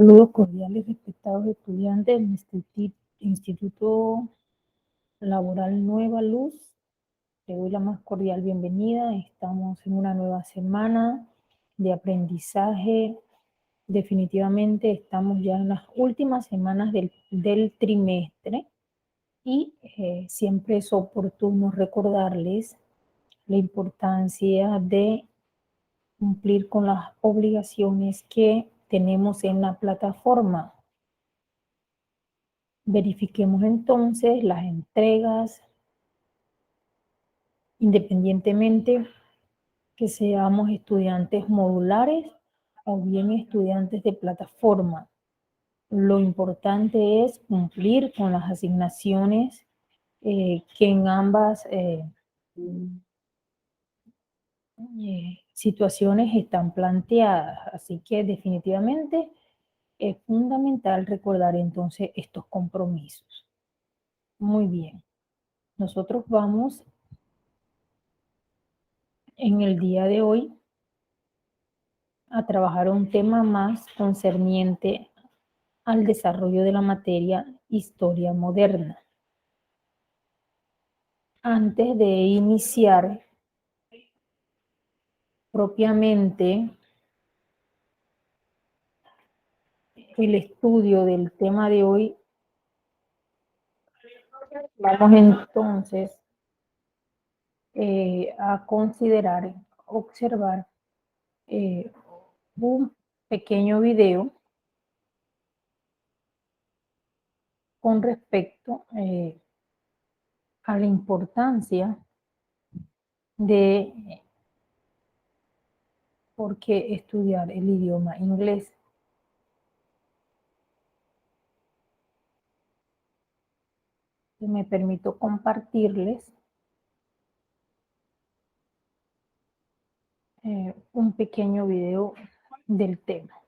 Saludos cordiales, respetados estudiantes del Instituto Laboral Nueva Luz. Te doy la más cordial bienvenida. Estamos en una nueva semana de aprendizaje. Definitivamente estamos ya en las últimas semanas del trimestre y siempre es oportuno recordarles la importancia de cumplir con las obligaciones que tenemos en la plataforma. Verifiquemos entonces las entregas, independientemente que seamos estudiantes modulares o bien estudiantes de plataforma. Lo importante es cumplir con las asignaciones que en ambas situaciones están planteadas. Así que definitivamente es fundamental recordar entonces estos compromisos. Muy bien. Nosotros vamos en el día de hoy a trabajar un tema más concerniente al desarrollo de la materia Historia Moderna. Antes de iniciar propiamente el estudio del tema de hoy, vamos entonces a considerar, observar un pequeño video con respecto a la importancia de por qué estudiar el idioma inglés. Me permito compartirles un pequeño video del tema.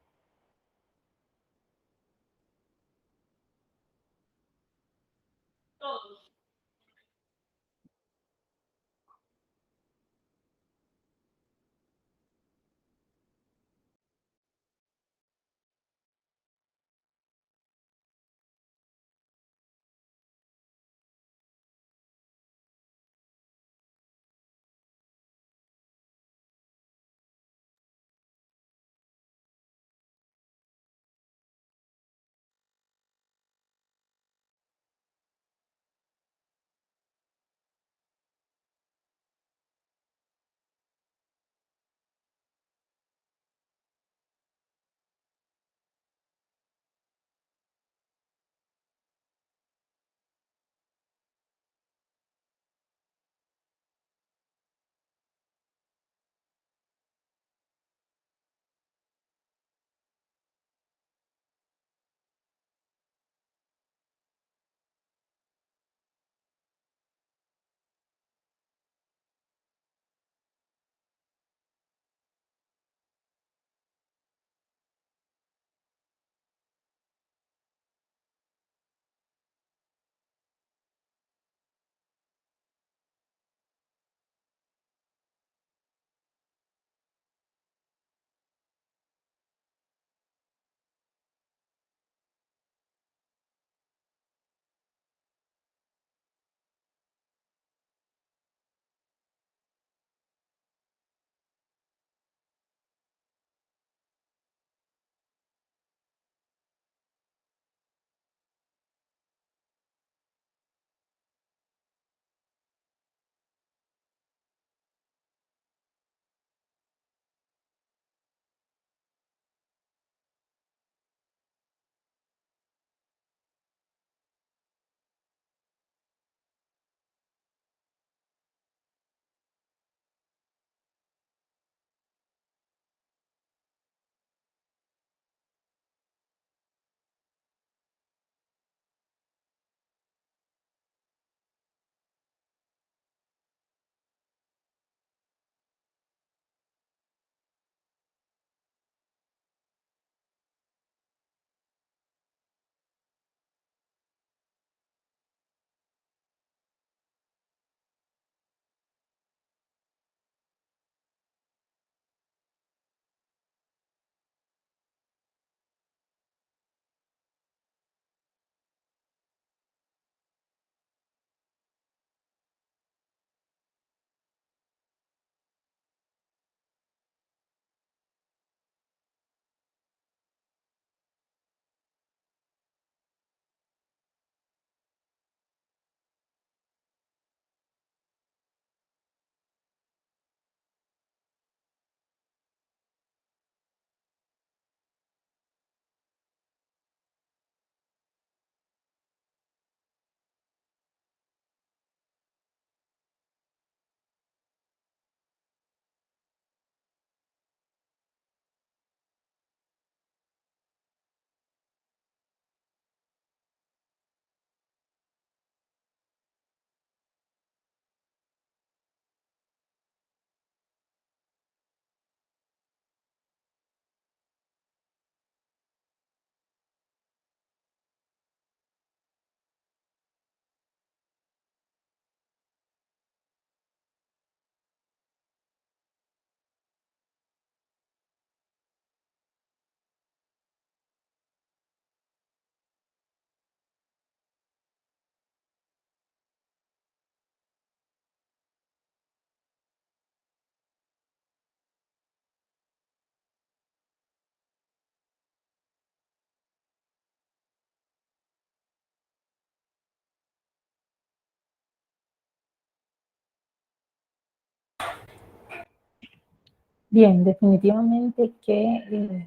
Bien, definitivamente que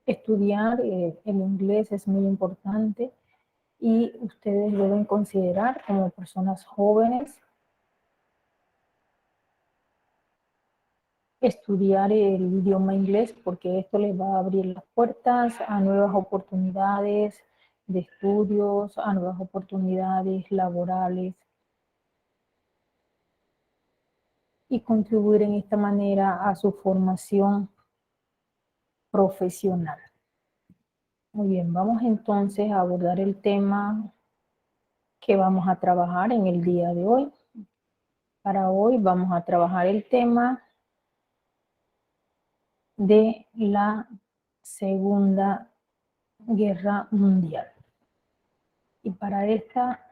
estudiar el inglés es muy importante y ustedes deben considerar como personas jóvenes estudiar el idioma inglés porque esto les va a abrir las puertas a nuevas oportunidades de estudios, a nuevas oportunidades laborales y contribuir en esta manera a su formación profesional. Muy bien, vamos entonces a abordar el tema que vamos a trabajar en el día de hoy. Para hoy vamos a trabajar el tema de la Segunda Guerra Mundial. Y para esta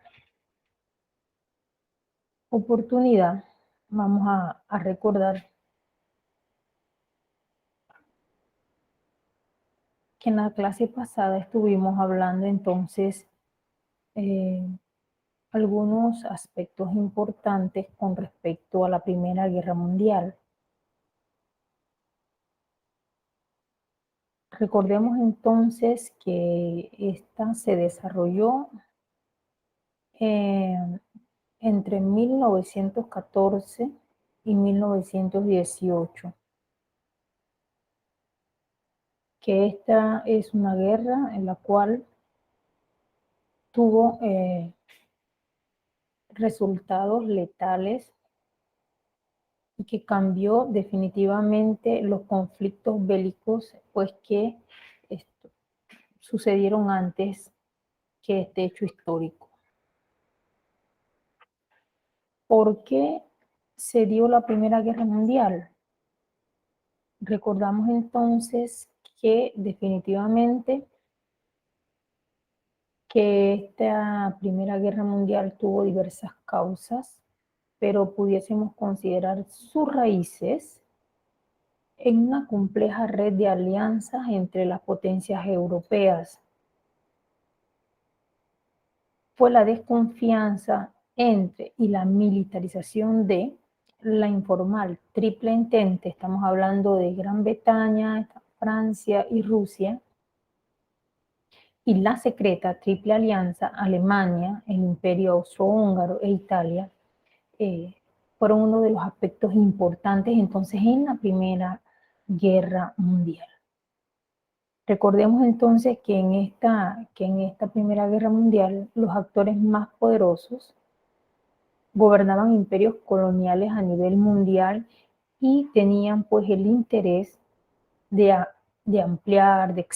oportunidad vamos a recordar que en la clase pasada estuvimos hablando entonces algunos aspectos importantes con respecto a la Primera Guerra Mundial. Recordemos entonces que esta se desarrolló entre 1914 y 1918, que esta es una guerra en la cual tuvo resultados letales y que cambió definitivamente los conflictos bélicos, pues que sucedieron antes que este hecho histórico. ¿Por qué se dio la Primera Guerra Mundial? Recordamos entonces que definitivamente que esta Primera Guerra Mundial tuvo diversas causas, pero pudiésemos considerar sus raíces en una compleja red de alianzas entre las potencias europeas. Fue la desconfianza entre y la militarización de la informal Triple Entente, estamos hablando de Gran Bretaña, Francia y Rusia, y la secreta Triple Alianza, Alemania, el Imperio Austrohúngaro e Italia, fueron uno de los aspectos importantes entonces en la Primera Guerra Mundial. Recordemos entonces que en esta Primera Guerra Mundial los actores más poderosos gobernaban imperios coloniales a nivel mundial y tenían pues el interés de ampliar, de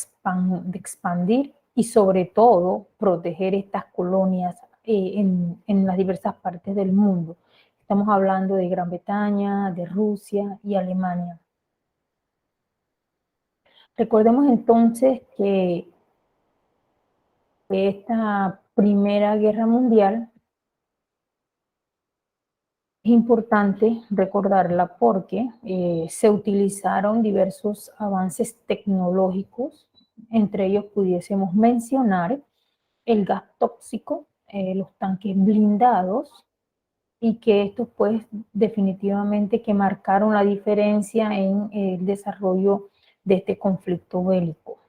expandir y sobre todo proteger estas colonias en las diversas partes del mundo. Estamos hablando de Gran Bretaña, de Rusia y Alemania. Recordemos entonces que esta Primera Guerra Mundial es importante recordarla porque se utilizaron diversos avances tecnológicos, entre ellos pudiésemos mencionar el gas tóxico, los tanques blindados, y que estos pues definitivamente que marcaron la diferencia en el desarrollo de este conflicto bélico.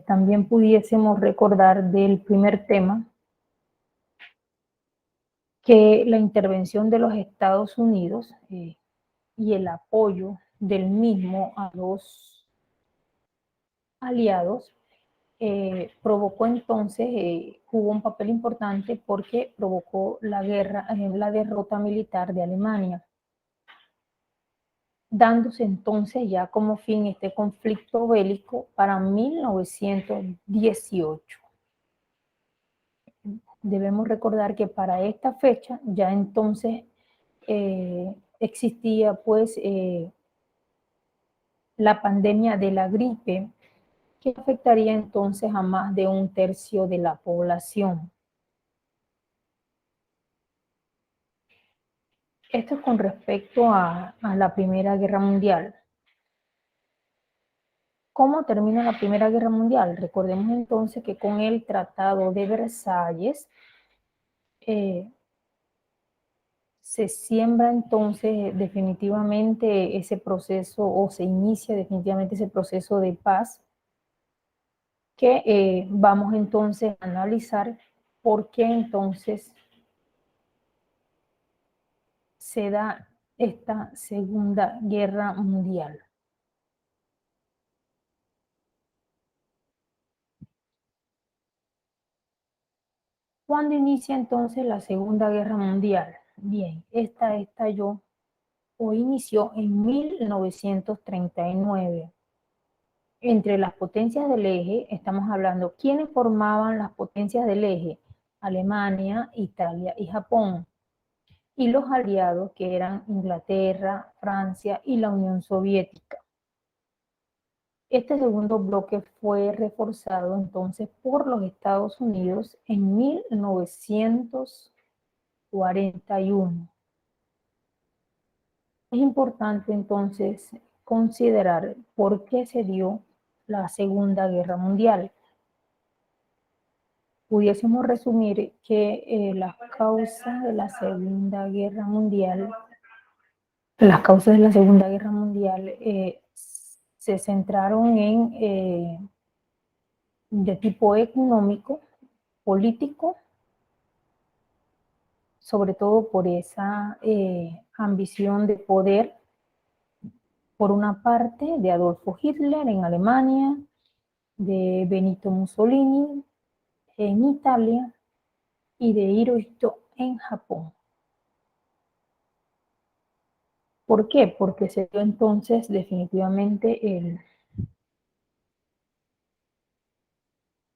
También pudiésemos recordar del primer tema que la intervención de los Estados Unidos y el apoyo del mismo a los aliados provocó entonces, jugó un papel importante porque provocó la guerra, la derrota militar de Alemania, dándose entonces ya como fin este conflicto bélico para 1918. Debemos recordar que para esta fecha ya entonces existía pues la pandemia de la gripe que afectaría entonces a más de un tercio de la población. Esto es con respecto a la Primera Guerra Mundial. ¿Cómo termina la Primera Guerra Mundial? Recordemos entonces que con el Tratado de Versalles se siembra entonces definitivamente ese proceso o se inicia definitivamente ese proceso de paz que vamos entonces a analizar por qué entonces se da esta Segunda Guerra Mundial. ¿Cuándo inicia entonces la Segunda Guerra Mundial? Bien, esta estalló o inició en 1939. Entre las potencias del eje, estamos hablando, ¿quiénes formaban las potencias del eje? Alemania, Italia y Japón. Y los aliados, que eran Inglaterra, Francia y la Unión Soviética. Este segundo bloque fue reforzado entonces por los Estados Unidos en 1941. Es importante entonces considerar por qué se dio la Segunda Guerra Mundial. Pudiésemos resumir que las causas de la Segunda Guerra Mundial, se centraron en de tipo económico, político, sobre todo por esa ambición de poder, por una parte, de Adolfo Hitler en Alemania, de Benito Mussolini en Italia y de Hirohito en Japón. ¿Por qué? Porque se dio entonces definitivamente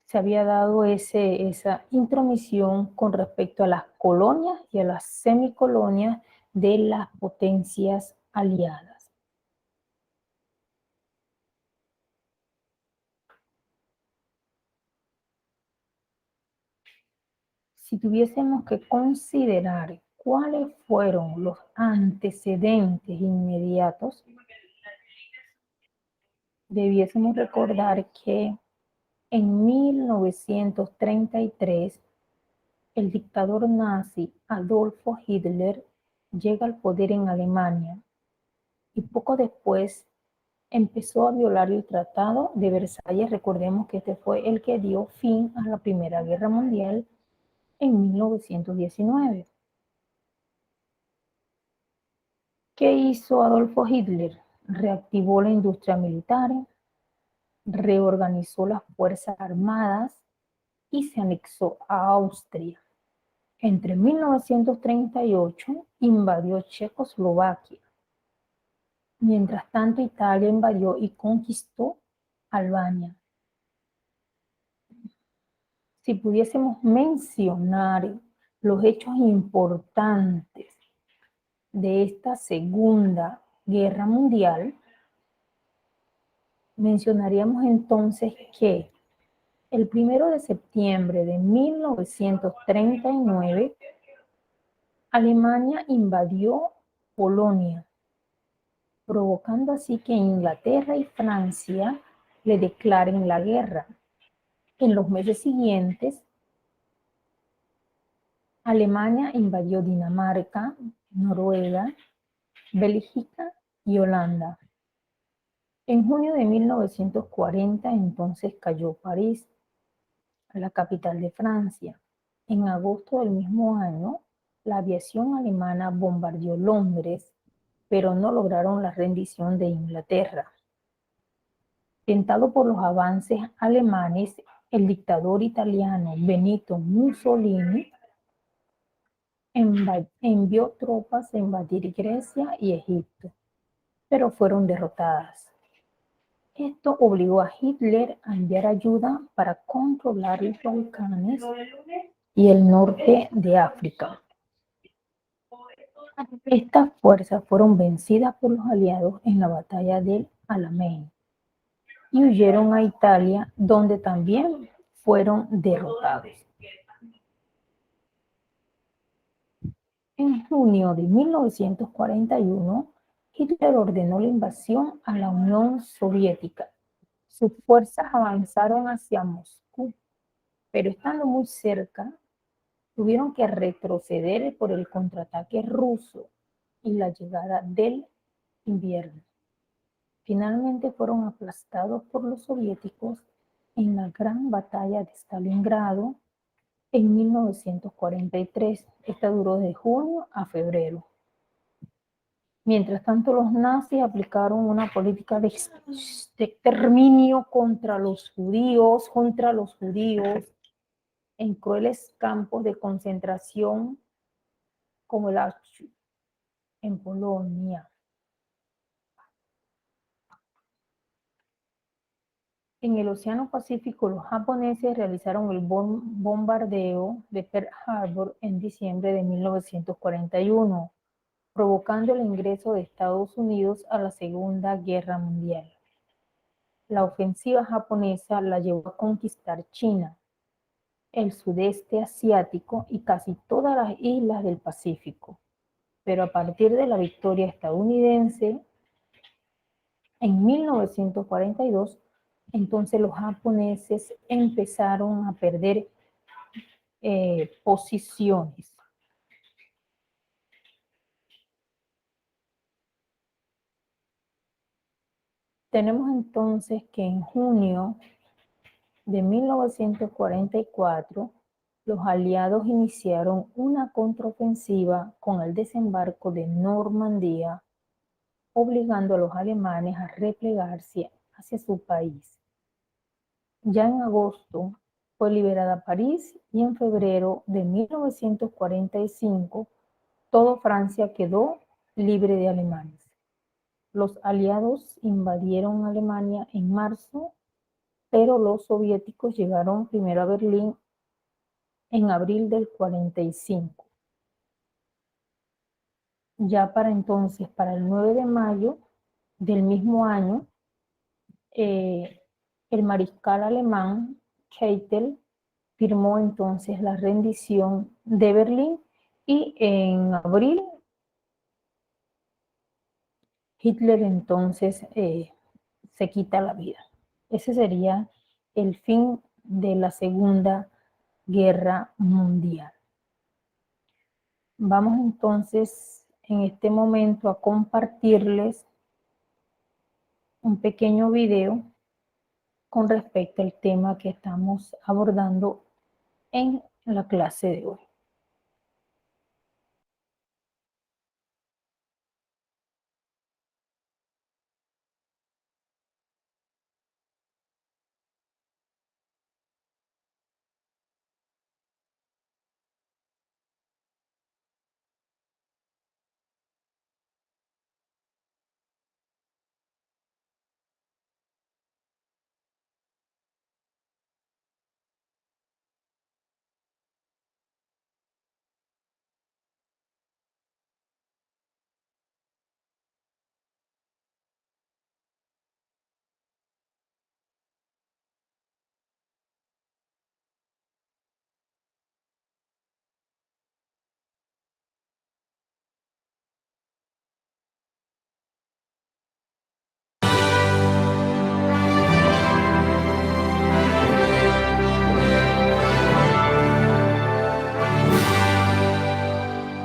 se había dado esa intromisión con respecto a las colonias y a las semicolonias de las potencias aliadas. Si tuviésemos que considerar cuáles fueron los antecedentes inmediatos, debiésemos recordar que en 1933 el dictador nazi Adolfo Hitler llega al poder en Alemania y poco después empezó a violar el Tratado de Versalles. Recordemos que este fue el que dio fin a la Primera Guerra Mundial en 1919. ¿Qué hizo Adolfo Hitler? Reactivó la industria militar, reorganizó las fuerzas armadas y se anexó a Austria. Entre 1938 invadió Checoslovaquia. Mientras tanto, Italia invadió y conquistó Albania. Si pudiésemos mencionar los hechos importantes de esta Segunda Guerra Mundial, mencionaríamos entonces que el 1 de septiembre de 1939, Alemania invadió Polonia, provocando así que Inglaterra y Francia le declaren la guerra. En los meses siguientes, Alemania invadió Dinamarca, Noruega, Bélgica y Holanda. En junio de 1940 entonces cayó París, la capital de Francia. En agosto del mismo año, la aviación alemana bombardeó Londres, pero no lograron la rendición de Inglaterra. Tentado por los avances alemanes, el dictador italiano Benito Mussolini envió tropas a invadir Grecia y Egipto, pero fueron derrotadas. Esto obligó a Hitler a enviar ayuda para controlar los Balcanes y el norte de África. Estas fuerzas fueron vencidas por los aliados en la batalla del Alamein y huyeron a Italia, donde también fueron derrotados. En junio de 1941, Hitler ordenó la invasión a la Unión Soviética. Sus fuerzas avanzaron hacia Moscú, pero estando muy cerca, tuvieron que retroceder por el contraataque ruso y la llegada del invierno. Finalmente fueron aplastados por los soviéticos en la Gran Batalla de Stalingrado en 1943. Esta duró de junio a febrero. Mientras tanto, los nazis aplicaron una política de exterminio contra los judíos en crueles campos de concentración como el Auschwitz en Polonia. En el Océano Pacífico, los japoneses realizaron el bombardeo de Pearl Harbor en diciembre de 1941, provocando el ingreso de Estados Unidos a la Segunda Guerra Mundial. La ofensiva japonesa la llevó a conquistar China, el sudeste asiático y casi todas las islas del Pacífico. Pero a partir de la victoria estadounidense, en 1942, entonces los japoneses empezaron a perder posiciones. Tenemos entonces que en junio de 1944, los aliados iniciaron una contraofensiva con el desembarco de Normandía, obligando a los alemanes a replegarse hacia su país. Ya en agosto fue liberada París y en febrero de 1945 toda Francia quedó libre de alemanes. Los aliados invadieron Alemania en marzo, pero los soviéticos llegaron primero a Berlín en abril del 45. Ya para entonces, para el 9 de mayo del mismo año, el mariscal alemán Keitel firmó entonces la rendición de Berlín y en abril Hitler entonces se quita la vida. Ese sería el fin de la Segunda Guerra Mundial. Vamos entonces en este momento a compartirles un pequeño video con respecto al tema que estamos abordando en la clase de hoy.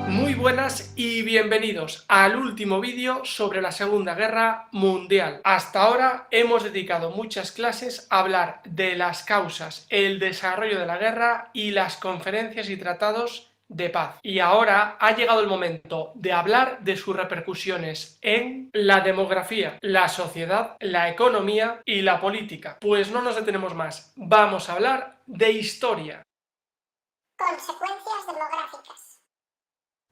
Muy buenas y bienvenidos al último vídeo sobre la Segunda Guerra Mundial. Hasta ahora hemos dedicado muchas clases a hablar de las causas, el desarrollo de la guerra y las conferencias y tratados de paz. Y ahora ha llegado el momento de hablar de sus repercusiones en la demografía, la sociedad, la economía y la política. Pues no nos detenemos más, vamos a hablar de historia. Consecuencias demográficas.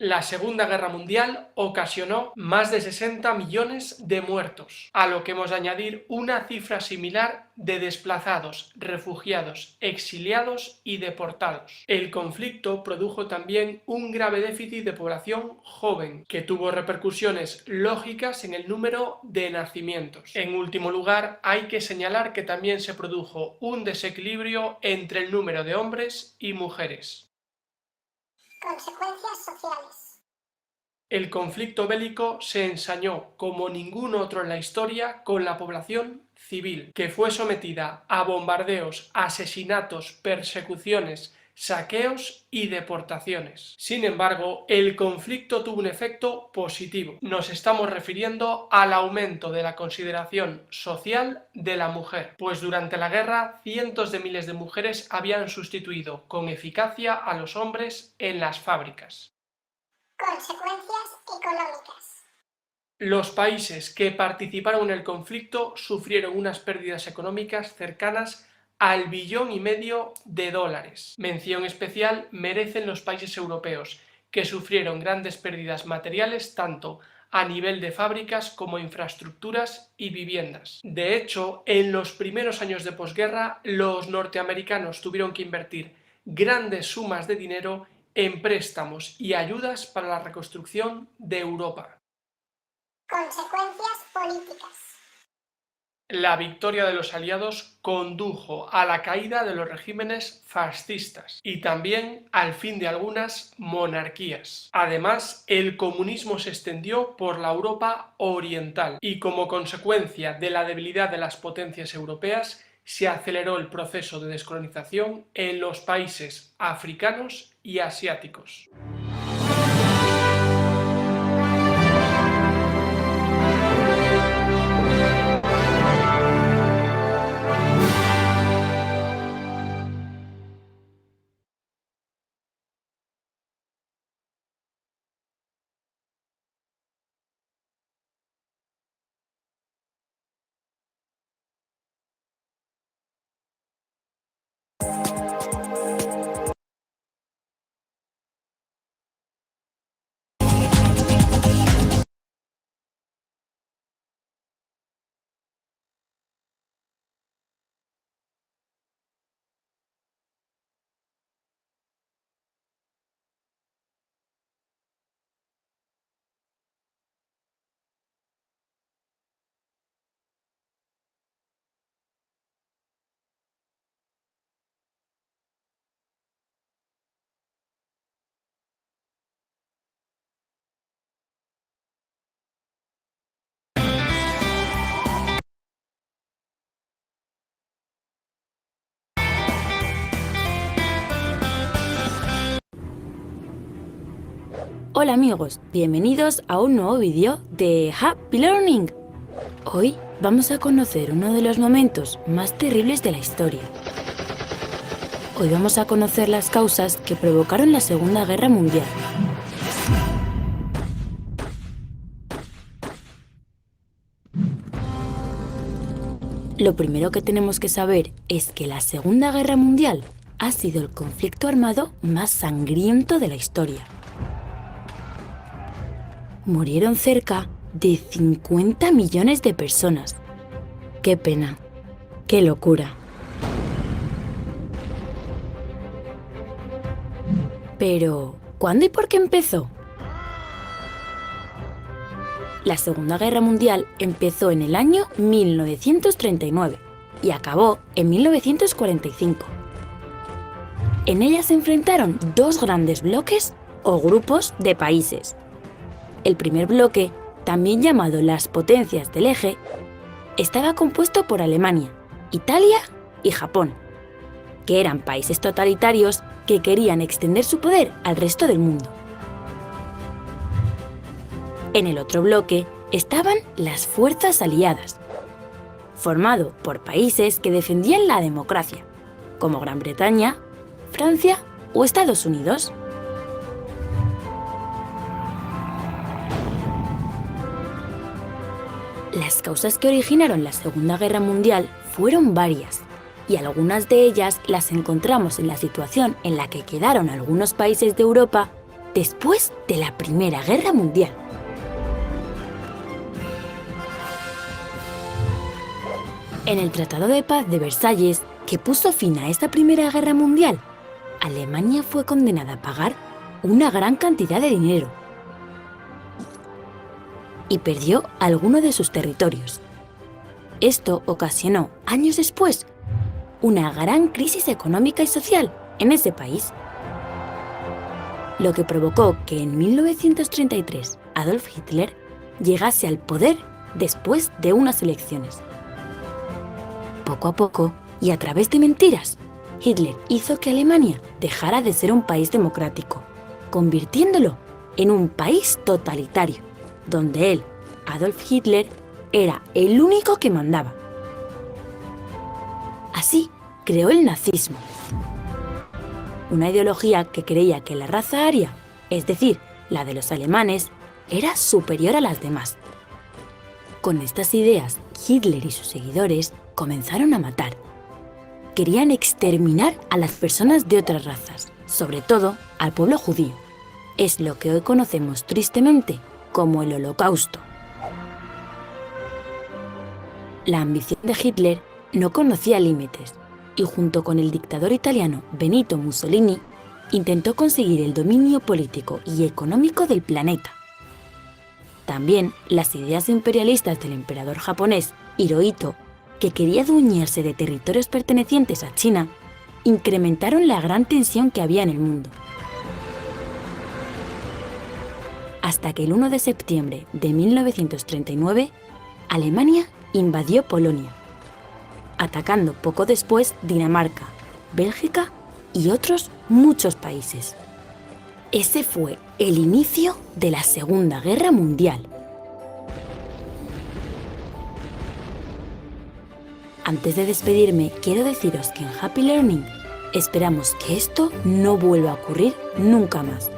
La Segunda Guerra Mundial ocasionó más de 60 millones de muertos, a lo que hemos de añadir una cifra similar de desplazados, refugiados, exiliados y deportados. El conflicto produjo también un grave déficit de población joven, que tuvo repercusiones lógicas en el número de nacimientos. En último lugar, hay que señalar que también se produjo un desequilibrio entre el número de hombres y mujeres. Consecuencias sociales. El conflicto bélico se ensañó como ningún otro en la historia con la población civil, que fue sometida a bombardeos, asesinatos, persecuciones, saqueos y deportaciones. Sin embargo, el conflicto tuvo un efecto positivo. Nos estamos refiriendo al aumento de la consideración social de la mujer, pues durante la guerra cientos de miles de mujeres habían sustituido con eficacia a los hombres en las fábricas. Consecuencias económicas. Los países que participaron en el conflicto sufrieron unas pérdidas económicas cercanas al $1,5 billón. Mención especial merecen los países europeos, que sufrieron grandes pérdidas materiales tanto a nivel de fábricas como infraestructuras y viviendas. De hecho, en los primeros años de posguerra, los norteamericanos tuvieron que invertir grandes sumas de dinero en préstamos y ayudas para la reconstrucción de Europa. Consecuencias políticas. La victoria de los aliados condujo a la caída de los regímenes fascistas y también al fin de algunas monarquías. Además, el comunismo se extendió por la Europa oriental y como consecuencia de la debilidad de las potencias europeas se aceleró el proceso de descolonización en los países africanos y asiáticos. Hola amigos, bienvenidos a un nuevo vídeo de Happy Learning. Hoy vamos a conocer uno de los momentos más terribles de la historia. Hoy vamos a conocer las causas que provocaron la Segunda Guerra Mundial. Lo primero que tenemos que saber es que la Segunda Guerra Mundial ha sido el conflicto armado más sangriento de la historia. Murieron cerca de 50 millones de personas. ¡Qué pena! ¡Qué locura! Pero, ¿cuándo y por qué empezó? La Segunda Guerra Mundial empezó en el año 1939 y acabó en 1945. En ella se enfrentaron dos grandes bloques o grupos de países. El primer bloque, también llamado las potencias del eje, estaba compuesto por Alemania, Italia y Japón, que eran países totalitarios que querían extender su poder al resto del mundo. En el otro bloque estaban las fuerzas aliadas, formado por países que defendían la democracia, como Gran Bretaña, Francia o Estados Unidos. Las causas que originaron la Segunda Guerra Mundial fueron varias, y algunas de ellas las encontramos en la situación en la que quedaron algunos países de Europa después de la Primera Guerra Mundial. En el Tratado de Paz de Versalles, que puso fin a esta Primera Guerra Mundial, Alemania fue condenada a pagar una gran cantidad de dinero y perdió alguno de sus territorios. Esto ocasionó, años después, una gran crisis económica y social en ese país, lo que provocó que en 1933 Adolf Hitler llegase al poder después de unas elecciones. Poco a poco, y a través de mentiras, Hitler hizo que Alemania dejara de ser un país democrático, convirtiéndolo en un país totalitario, donde él, Adolf Hitler, era el único que mandaba. Así creó el nazismo, una ideología que creía que la raza aria, es decir, la de los alemanes, era superior a las demás. Con estas ideas, Hitler y sus seguidores comenzaron a matar. Querían exterminar a las personas de otras razas, sobre todo al pueblo judío. Es lo que hoy conocemos tristemente como el Holocausto. La ambición de Hitler no conocía límites y junto con el dictador italiano Benito Mussolini intentó conseguir el dominio político y económico del planeta. También las ideas imperialistas del emperador japonés Hirohito, que quería adueñarse de territorios pertenecientes a China, incrementaron la gran tensión que había en el mundo. Hasta que el 1 de septiembre de 1939, Alemania invadió Polonia, atacando poco después Dinamarca, Bélgica y otros muchos países. Ese fue el inicio de la Segunda Guerra Mundial. Antes de despedirme, quiero deciros que en Happy Learning esperamos que esto no vuelva a ocurrir nunca más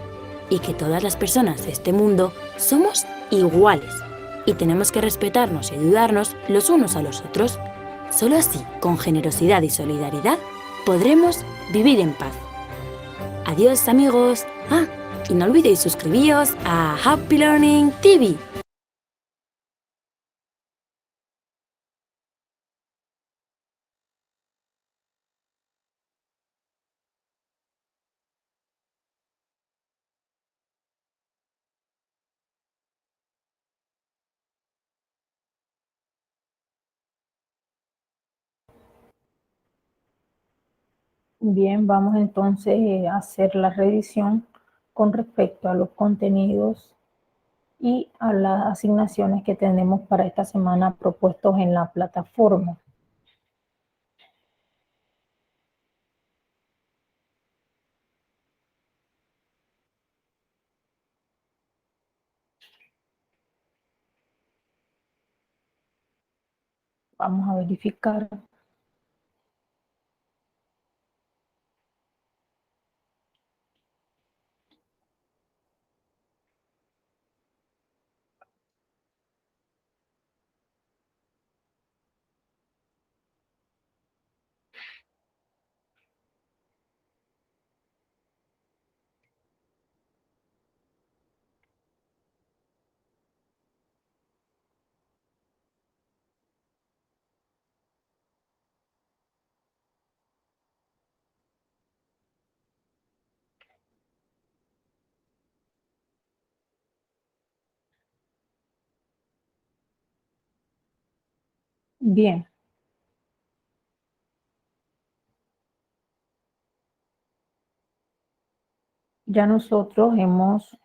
y que todas las personas de este mundo somos iguales y tenemos que respetarnos y ayudarnos los unos a los otros. Solo así, con generosidad y solidaridad, podremos vivir en paz. Adiós, amigos. Y no olvidéis suscribiros a Happy Learning TV. Bien, vamos entonces a hacer la revisión con respecto a los contenidos y a las asignaciones que tenemos para esta semana propuestos en la plataforma. Vamos a verificar. Bien. Ya nosotros hemos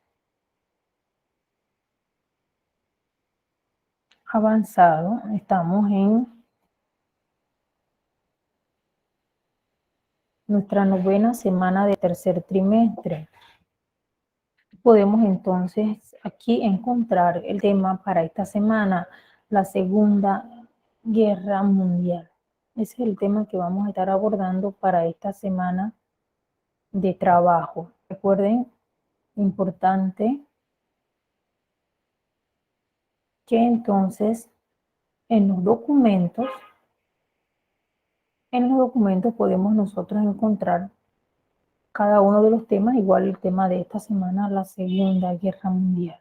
avanzado, estamos en nuestra novena semana de tercer trimestre. Podemos entonces aquí encontrar el tema para esta semana, la Segunda Guerra Mundial. Ese es el tema que vamos a estar abordando para esta semana de trabajo. Recuerden, importante que entonces en los documentos podemos nosotros encontrar cada uno de los temas, igual el tema de esta semana, la Segunda Guerra Mundial.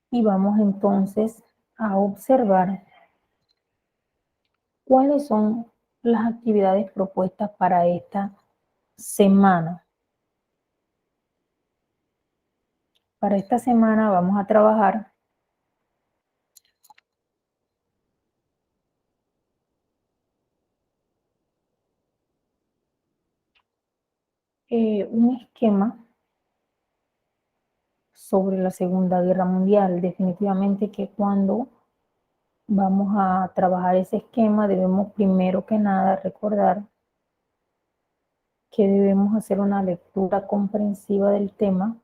Y vamos entonces a observar cuáles son las actividades propuestas para esta semana. Para esta semana vamos a trabajar un esquema sobre la Segunda Guerra Mundial. Definitivamente que cuando vamos a trabajar ese esquema, debemos primero que nada recordar que debemos hacer una lectura comprensiva del tema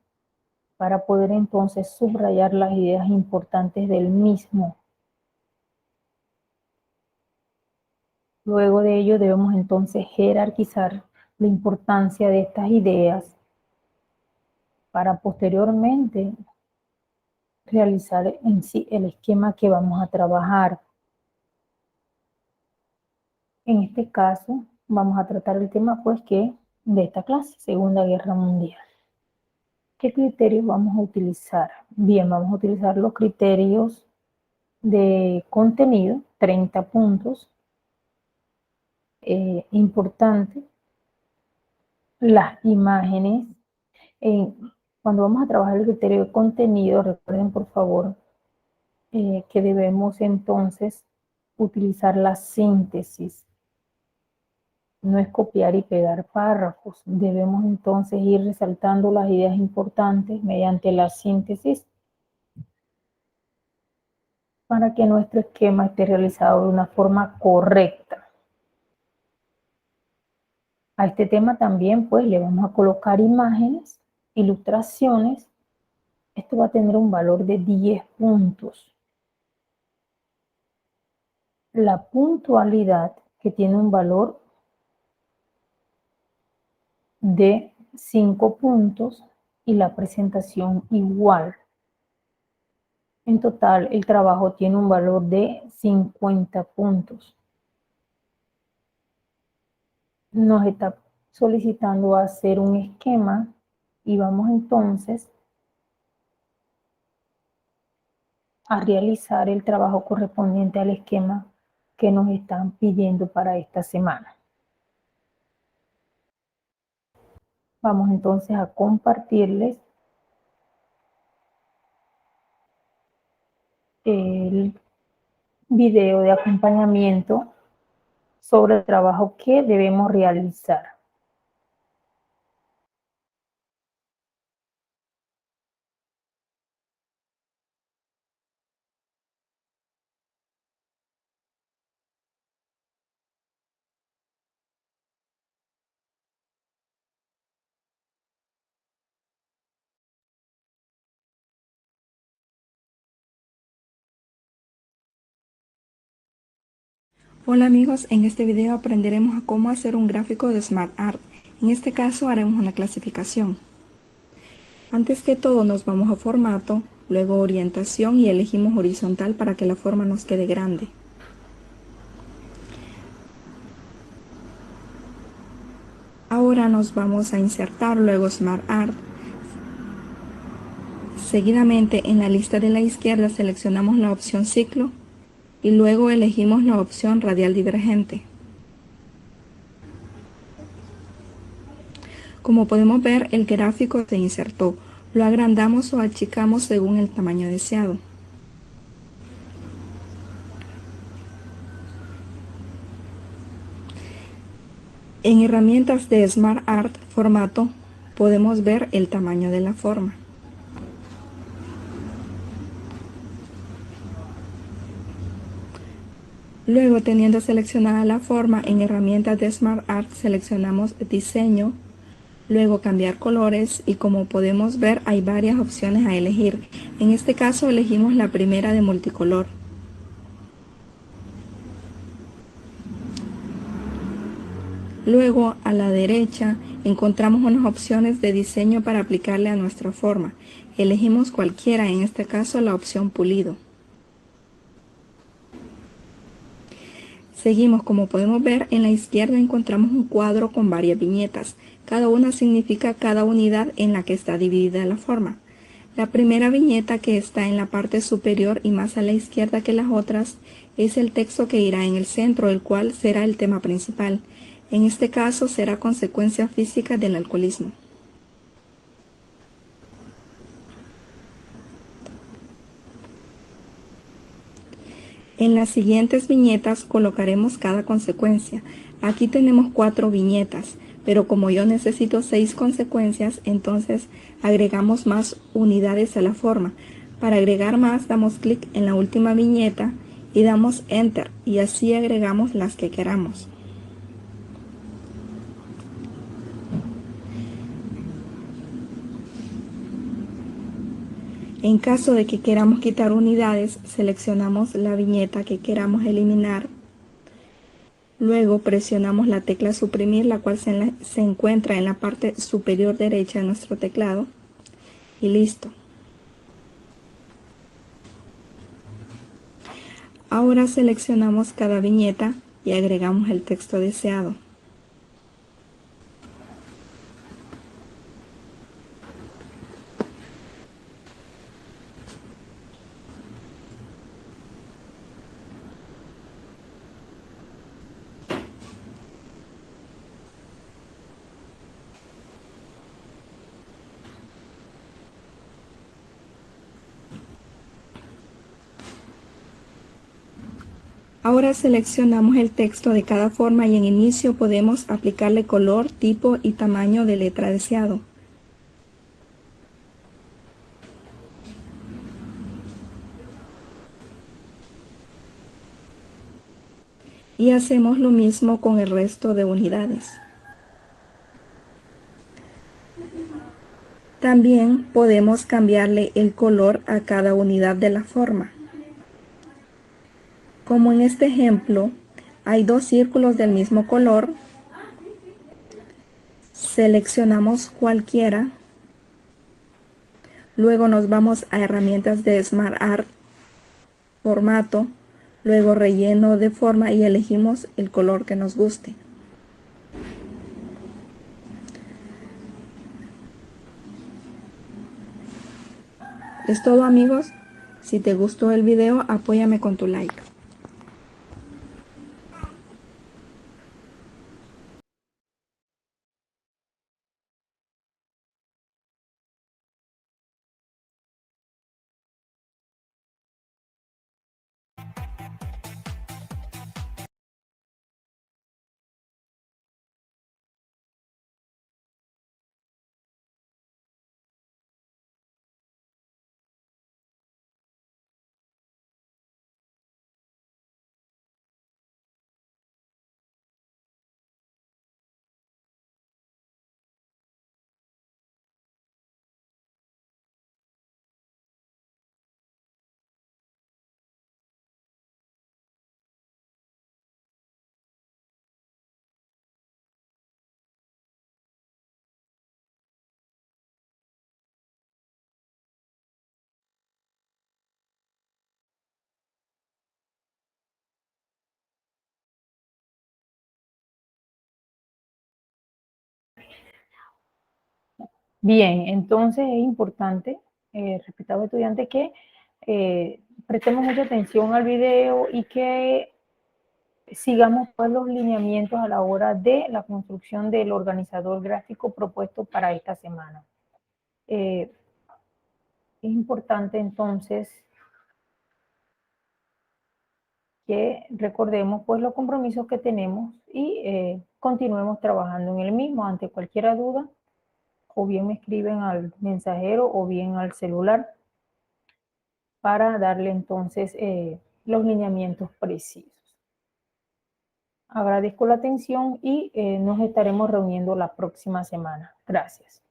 para poder entonces subrayar las ideas importantes del mismo. Luego de ello debemos entonces jerarquizar la importancia de estas ideas para posteriormente realizar en sí el esquema que vamos a trabajar. En este caso vamos a tratar el tema pues que de esta clase, Segunda Guerra Mundial. ¿Qué criterios vamos a utilizar? Bien, vamos a utilizar los criterios de contenido, 30 puntos. Importante, las imágenes. Cuando vamos a trabajar el criterio de contenido, recuerden por favor que debemos entonces utilizar la síntesis. No es copiar y pegar párrafos. Debemos entonces ir resaltando las ideas importantes mediante la síntesis para que nuestro esquema esté realizado de una forma correcta. A este tema también pues le vamos a colocar imágenes, ilustraciones. Esto va a tener un valor de 10 puntos. La puntualidad, que tiene un valor de 5 puntos, y la presentación igual. En total el trabajo tiene un valor de 50 puntos. Nos está solicitando hacer un esquema y vamos entonces a realizar el trabajo correspondiente al esquema que nos están pidiendo para esta semana. Vamos entonces a compartirles el video de acompañamiento sobre el trabajo que debemos realizar. Hola amigos, en este video aprenderemos a cómo hacer un gráfico de SmartArt. En este caso haremos una clasificación. Antes que todo nos vamos a formato, luego orientación y elegimos horizontal para que la forma nos quede grande. Ahora nos vamos a insertar luego SmartArt. Seguidamente en la lista de la izquierda seleccionamos la opción ciclo y luego elegimos la opción radial divergente. Como podemos ver, el gráfico se insertó. Lo agrandamos o achicamos según el tamaño deseado. En herramientas de SmartArt formato podemos ver el tamaño de la forma. Luego, teniendo seleccionada la forma, en herramientas de SmartArt seleccionamos diseño, luego cambiar colores y como podemos ver hay varias opciones a elegir. En este caso elegimos la primera de multicolor. Luego a la derecha encontramos unas opciones de diseño para aplicarle a nuestra forma. Elegimos cualquiera, en este caso la opción pulido. Seguimos, como podemos ver, en la izquierda encontramos un cuadro con varias viñetas. Cada una significa cada unidad en la que está dividida la forma. La primera viñeta, que está en la parte superior y más a la izquierda que las otras, es el texto que irá en el centro, el cual será el tema principal. En este caso será consecuencia física del alcoholismo. En las siguientes viñetas colocaremos cada consecuencia. Aquí tenemos 4 viñetas, pero como yo necesito 6 consecuencias, entonces agregamos más unidades a la forma. Para agregar más, damos clic en la última viñeta y damos Enter y así agregamos las que queramos. En caso de que queramos quitar unidades, seleccionamos la viñeta que queramos eliminar. Luego presionamos la tecla suprimir, la cual se encuentra en la parte superior derecha de nuestro teclado. Y listo. Ahora seleccionamos cada viñeta y agregamos el texto deseado. Ahora seleccionamos el texto de cada forma y en inicio podemos aplicarle color, tipo y tamaño de letra deseado. Y hacemos lo mismo con el resto de unidades. También podemos cambiarle el color a cada unidad de la forma. Como en este ejemplo, hay dos círculos del mismo color. Seleccionamos cualquiera. Luego nos vamos a herramientas de Smart Art, formato, luego relleno de forma y elegimos el color que nos guste. Es todo, amigos. Si te gustó el video, apóyame con tu like. Bien, entonces es importante, respetado estudiante, que prestemos mucha atención al video y que sigamos pues, los lineamientos a la hora de la construcción del organizador gráfico propuesto para esta semana. Es importante entonces que recordemos pues los compromisos que tenemos y continuemos trabajando en el mismo. Ante cualquier duda, o bien me escriben al mensajero o bien al celular para darle entonces los lineamientos precisos. Agradezco la atención y nos estaremos reuniendo la próxima semana. Gracias.